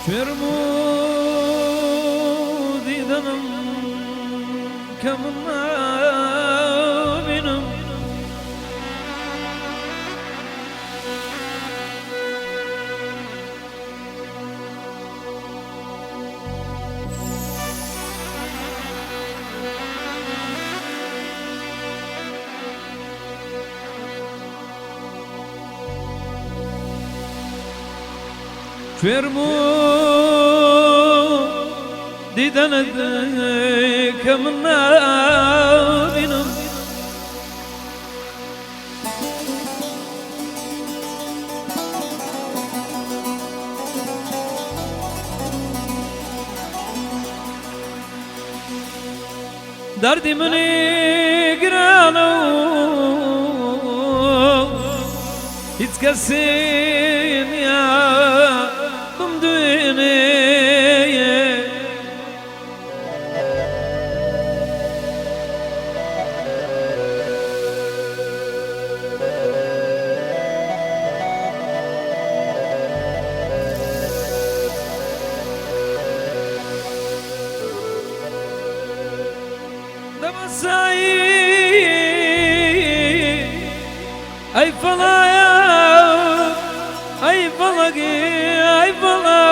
شرمودي ذنم كمنا بنم شرمودي ذنم كمنا بنم دردي مني قرانو يتكسين يا بمدويني أي فلايا أي فلقي أي فلا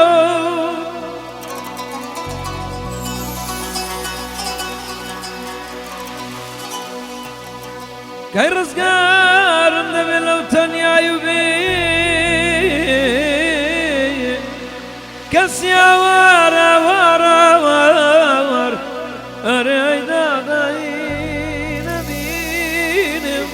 كاي رزقار النبي لو تنيا يبي كسيا ورا ورا ور أريدا داين دينم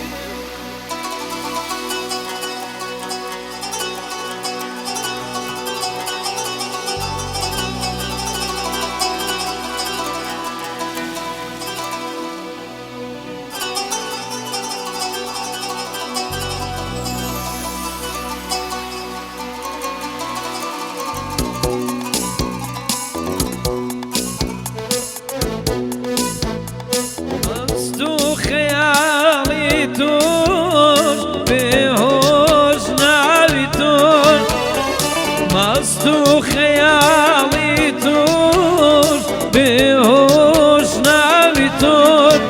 مستو خيالي تور بهوش ناوي تور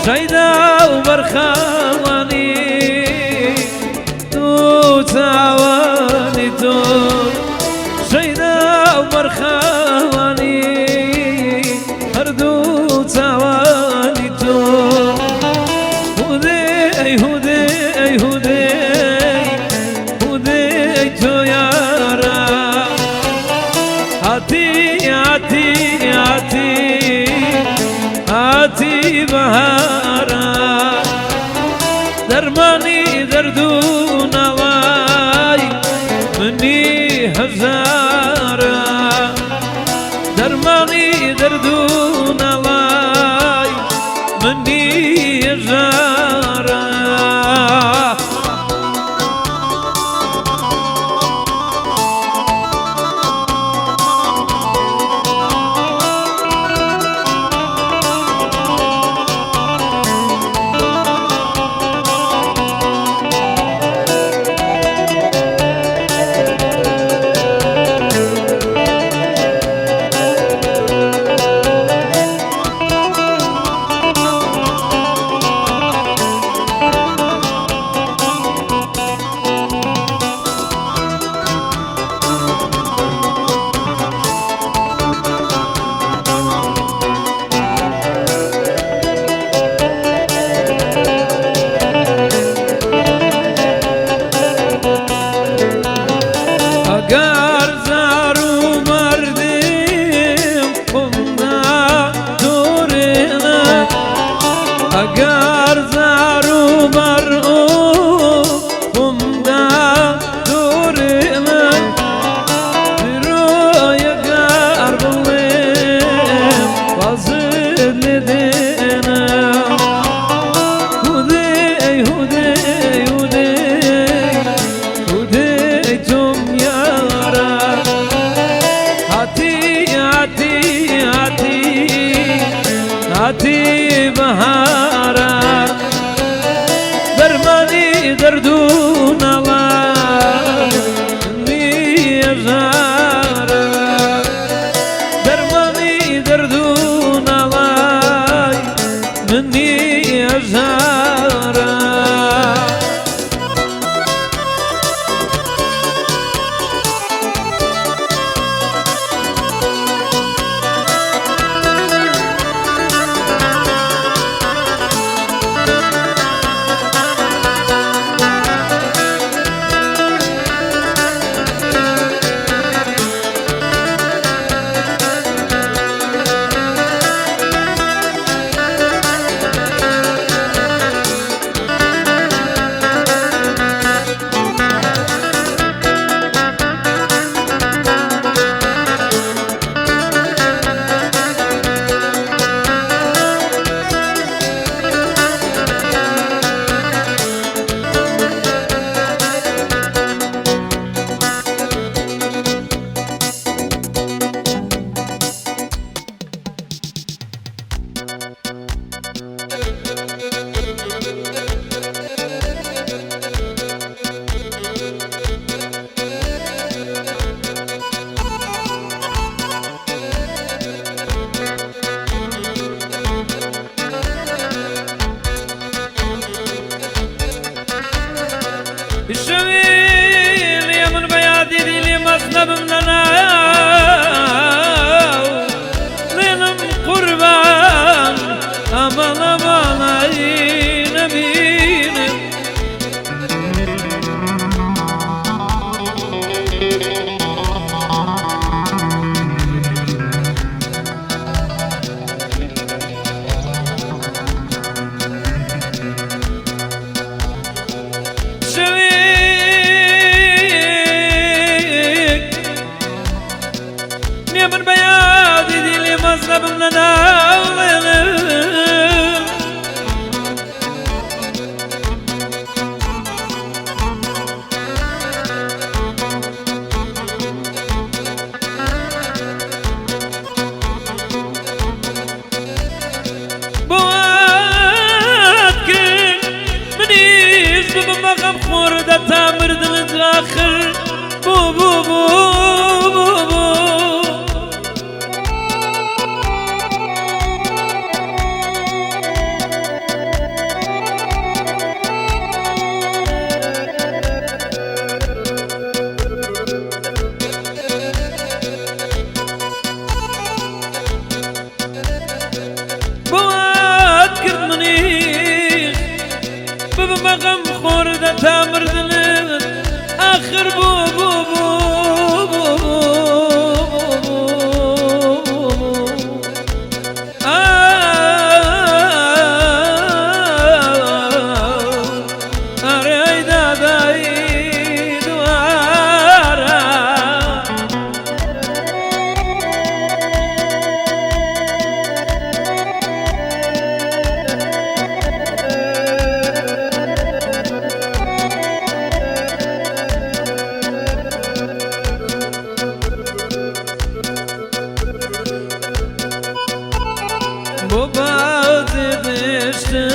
شيدا وبرخواني تو تعواني تور شيدا وبرخواني هردو تعواني تور هودي هودي هودي آتي بهارا درماني دردون واي مني هزارا درماني دردون واي مني هزارا أقار زارو مرؤو قمدا دورنا برؤيا قار بليم وزد لدينا هودي هودي هودي هودي توم يارا هاتي هاتي هاتي هاتي بهارا درماني دردون الله مني يزار الشويل يا من بيادي لي مصنب من انا ليلم قربان امان امان عين امين من بيادي دي اللي مصلب من بواتك من يسبب مغم خوردة تامر دلت آخر بو بو بو بو بو مغم خوردة تامر دلت آخر بو بو بو بو بو أريد داي دوارا Bobad dişti,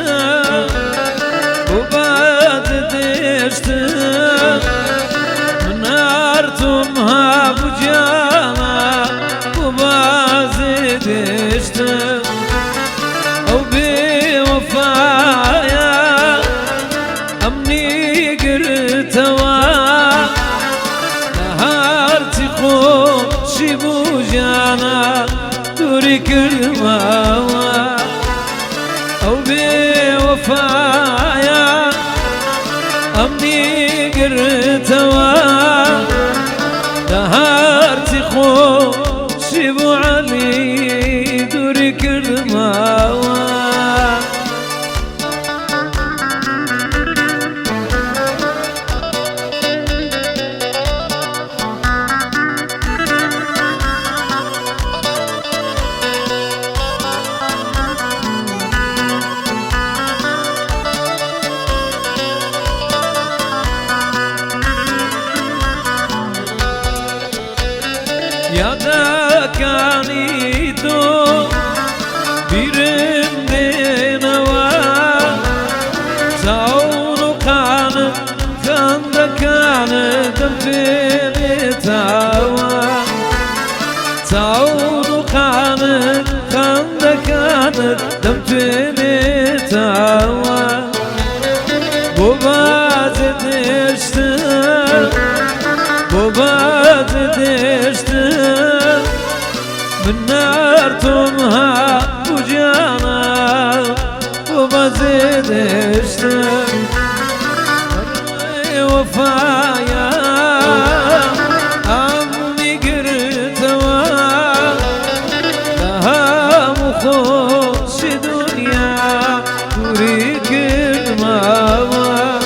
bobad dişti, nartum ha bu cana, bobad dişti, o bir vefaya, amni girtwa, naharti khoshi bu cana, duri kirma. أو بوفايا أمني قرتوا دهارتي خوشي بو علي دوري كرماوا Ya da kanito birinde var Saunu kanı kanda kanı dömpeni tava Saunu kanı kanda kanı dömpeni tava Bu bazı deşti Bu bazı deşti من نارتمها وجانا وبزيد اشتم وفايا عمي قرتوا لها مخوش دنيا تريك الماوى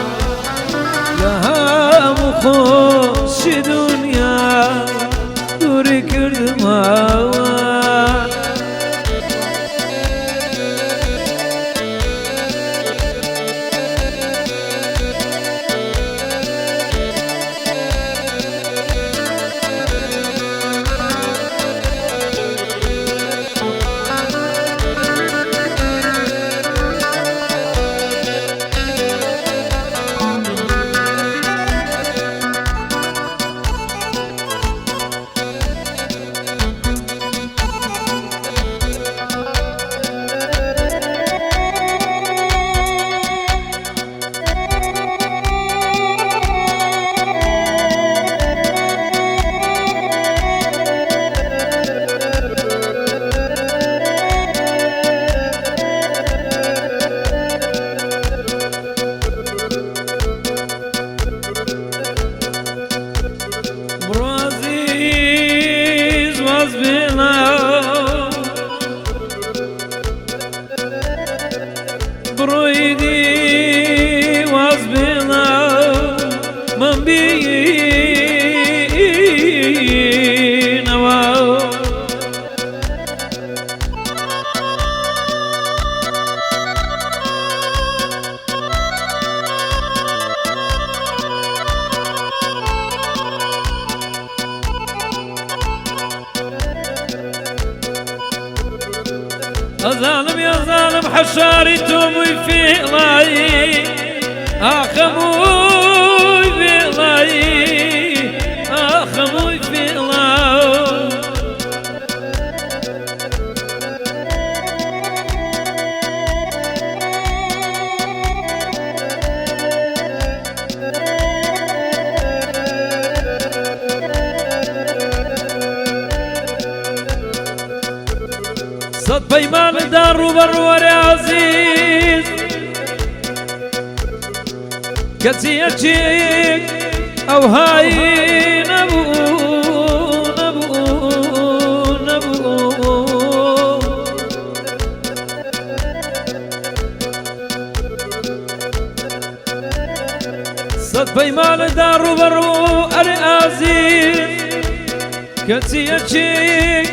لها مخوش دنيا تريك الماوى ببینەوە أظالم يا ظالم حشاري تومي في لاي أخموي في لاي أخموي في لاي صد بيمان دار وبر يا عزيز كتيجيك أو هاي نبو نبو نبو صد بيمان دار وبر يا عزيز كتيجيك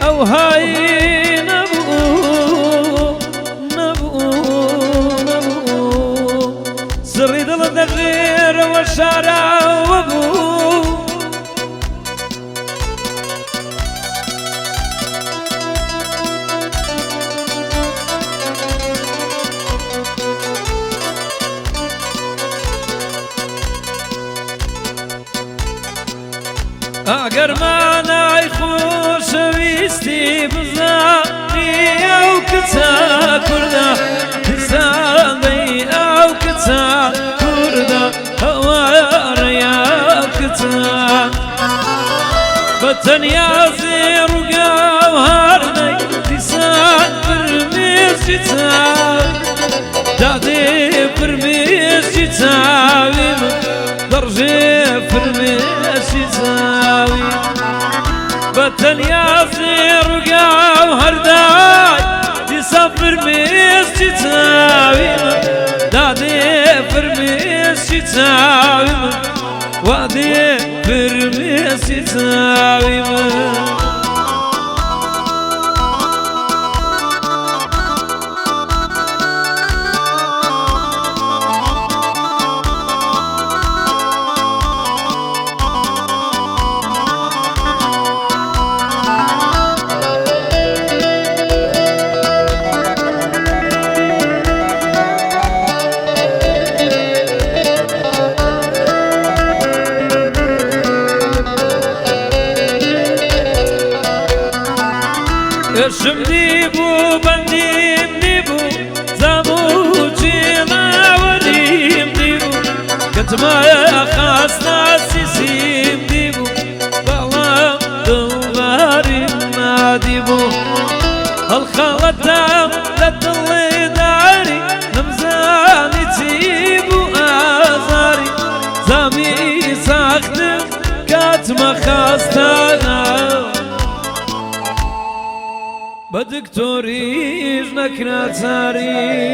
أو هاي نبو نبو نبو سري دل الدغير والشارع وابو أقر ما نايخوش ويستي بزاني أو كتا كردا لساني أو كتا كردا هواري أو كتا بتنيا زير وقاوهارني لسان برميز جتا دادي برميز جتا درجي برميز جتا بتنيا زير وقاوهرداي يسافر ميز جتاوي دادي فرميز جتاوي وادي فرميز جتاوي اشم ديبو بنديم ديبو زامو جينا وديم ديبو كتما يا خاص ناسيسيم ديبو بلا دوباري ما ديبو الخلطة لتلي داري نمزاني تيبو آزاري زامي ساختم كاتما خاصتانا بدكتوريش نكرات ساري